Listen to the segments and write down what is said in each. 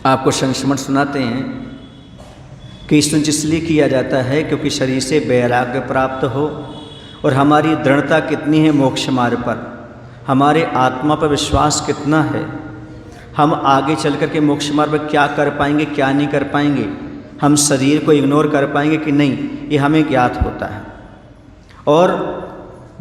आपको संस्मरण सुनाते हैं कि स्तुति इसलिए किया जाता है क्योंकि शरीर से वैराग्य प्राप्त हो और हमारी दृढ़ता कितनी है मोक्ष मार्ग पर, हमारे आत्मा पर विश्वास कितना है, हम आगे चल कर के मोक्ष मार्ग पर क्या कर पाएंगे क्या नहीं कर पाएंगे, हम शरीर को इग्नोर कर पाएंगे कि नहीं, ये हमें ज्ञात होता है। और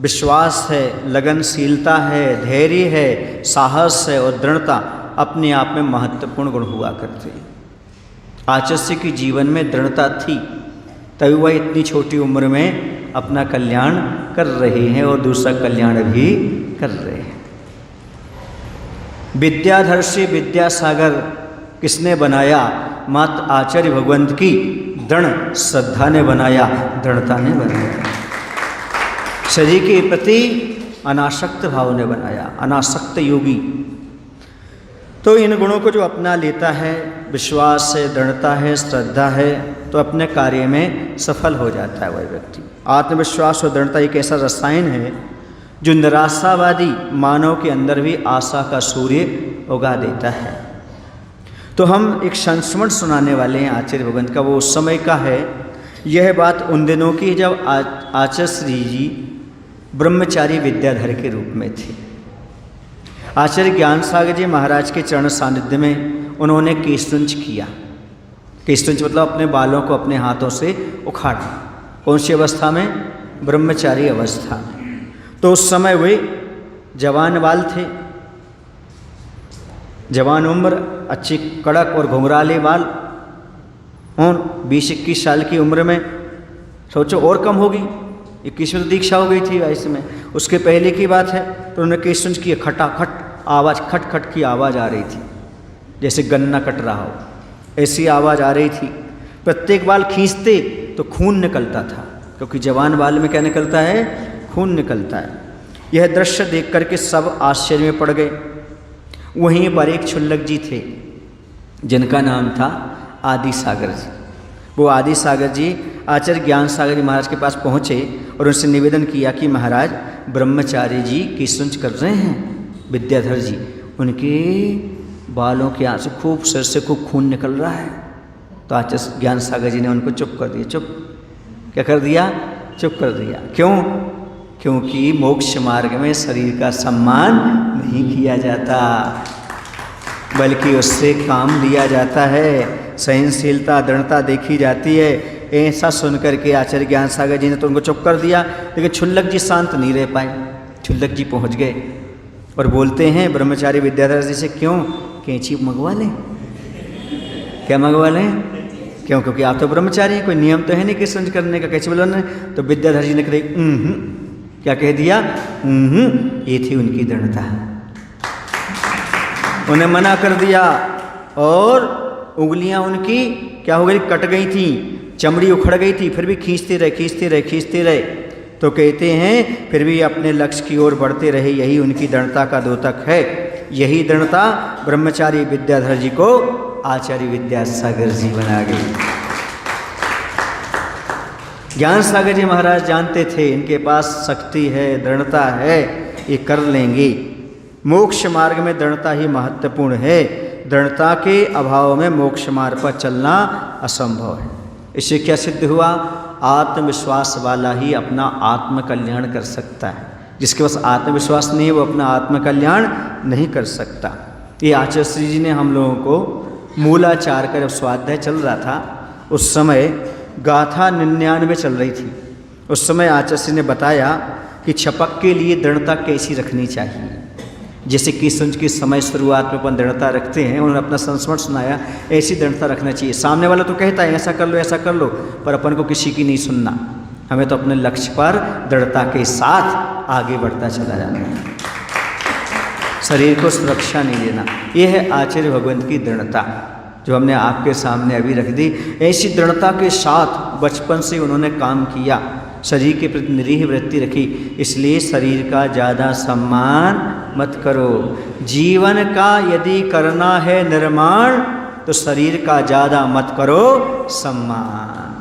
विश्वास है, लगनशीलता है, धैर्य है, साहस है और दृढ़ता अपने आप में महत्वपूर्ण गुण हुआ करते हैं। आचार्य के जीवन में दृढ़ता थी, तभी वह इतनी छोटी उम्र में अपना कल्याण कर रहे हैं और दूसरा कल्याण भी कर रहे हैं। विद्याधर्षी विद्यासागर किसने बनाया? मात आचार्य भगवंत की दृढ़ श्रद्धा ने बनाया, दृढ़ता ने बनाया। शरीर के प्रति अनासक्त भाव ने बनाया, अनासक्त योगी। तो इन गुणों को जो अपना लेता है, विश्वास है, दृढ़ता है, श्रद्धा है, तो अपने कार्य में सफल हो जाता है वह व्यक्ति। आत्मविश्वास और दृढ़ता एक ऐसा रसायन है जो निराशावादी मानव के अंदर भी आशा का सूर्य उगा देता है। तो हम एक संस्मरण सुनाने वाले हैं आचार्य भगवंत का, वो उस समय का है। यह बात उन दिनों की जब आचार्य श्री जी ब्रह्मचारी विद्याधर के रूप में थे। आचार्य ज्ञान सागर जी महाराज के चरण सानिध्य में उन्होंने केशतुंज किया। केशतुंज मतलब अपने बालों को अपने हाथों से उखाड़ा। कौन सी अवस्था में? ब्रह्मचारी अवस्था में। तो उस समय वे जवान बाल थे, जवान उम्र, अच्छी कड़क और घुंघराले बाल, और 20-21 साल की उम्र में, सोचो और कम होगी, 21 दीक्षा हो गई थी ऐसे में। उसके पहले की बात है तो उन्होंने केशतुंज की खटाखट आवाज़, खटखट की आवाज़ आ रही थी, जैसे गन्ना कट रहा हो, ऐसी आवाज़ आ रही थी। प्रत्येक बाल खींचते तो खून निकलता था, क्योंकि जवान बाल में क्या निकलता है? खून निकलता है। यह दृश्य देख करके सब आश्चर्य में पड़ गए। वहीं पर एक क्षुल्लक जी थे जिनका नाम था आदि सागर जी। वो आदि सागर जी आचार्य ज्ञान सागर जी महाराज के पास पहुँचे और उनसे निवेदन किया कि महाराज ब्रह्मचारी जी केशतुंज कर रहे हैं, विद्याधर जी, उनके बालों के यहाँ से खूब सिर से खूब खून निकल रहा है। तो आचार्य ज्ञान सागर जी ने उनको चुप कर दिया। चुप क्या कर दिया? चुप कर दिया। क्यों? क्योंकि मोक्ष मार्ग में शरीर का सम्मान नहीं किया जाता, बल्कि उससे काम लिया जाता है, सहनशीलता, दृढ़ता देखी जाती है। ऐसा सुनकर के आचार्य ज्ञान सागर जी ने तो उनको चुप कर दिया। लेकिन क्षुल्लक जी शांत नहीं रह पाए। क्षुल्लक जी पहुंच गए और बोलते हैं ब्रह्मचारी विद्याधर जी से, क्यों कैंची मंगवा लें? क्या मंगवा लें? क्यों? क्योंकि आप तो ब्रह्मचारी हैं, कोई नियम तो है नहीं केशतुंज करने का, कैसे बोला? तो विद्याधर जी ने कहा क्या कह दिया? ये थी उनकी दृढ़ता। उन्हें मना कर दिया और उंगलियां उनकी क्या हो गई? कट गई थी, चमड़ी उखड़ गई थी, फिर भी खींचते रहे, खींचते रहे, खींचते रहे। तो कहते हैं फिर भी अपने लक्ष्य की ओर बढ़ते रहे। यही उनकी दृढ़ता का द्योतक है। यही दृढ़ता ब्रह्मचारी विद्याधर जी को आचार्य विद्यासागर जी बना गई। ज्ञान सागर जी महाराज जानते थे इनके पास शक्ति है, दृढ़ता है, ये कर लेंगे। मोक्ष मार्ग में दृढ़ता ही महत्वपूर्ण है। दृढ़ता के अभाव में मोक्ष मार्ग पर चलना असंभव है। इससे क्या सिद्ध हुआ? आत्मविश्वास वाला ही अपना आत्म कल्याण कर सकता है। जिसके पास आत्मविश्वास नहीं है वो अपना आत्म कल्याण नहीं कर सकता। ये आचार्य श्री जी ने हम लोगों को मूलाचार का जब स्वाध्याय चल रहा था उस समय गाथा 99 चल रही थी। उस समय आचार्य श्री ने बताया कि छपक के लिए दृढ़ता कैसी रखनी चाहिए। जैसे केशतुंज के समय शुरुआत में अपन दृढ़ता रखते हैं, उन्होंने अपना संस्मरण सुनाया, ऐसी दृढ़ता रखना चाहिए। सामने वाला तो कहता है ऐसा कर लो, ऐसा कर लो, पर अपन को किसी की नहीं सुनना। हमें तो अपने लक्ष्य पर दृढ़ता के साथ आगे बढ़ता चला जाना है, शरीर को सुरक्षा नहीं देना। यह है आचार्य भगवंत की दृढ़ता जो हमने आपके सामने अभी रख दी। ऐसी दृढ़ता के साथ बचपन से उन्होंने काम किया, शरीर के प्रति निरीह वृत्ति रखी। इसलिए शरीर का ज़्यादा सम्मान मत करो। जीवन का यदि करना है निर्माण तो शरीर का ज़्यादा मत करो सम्मान।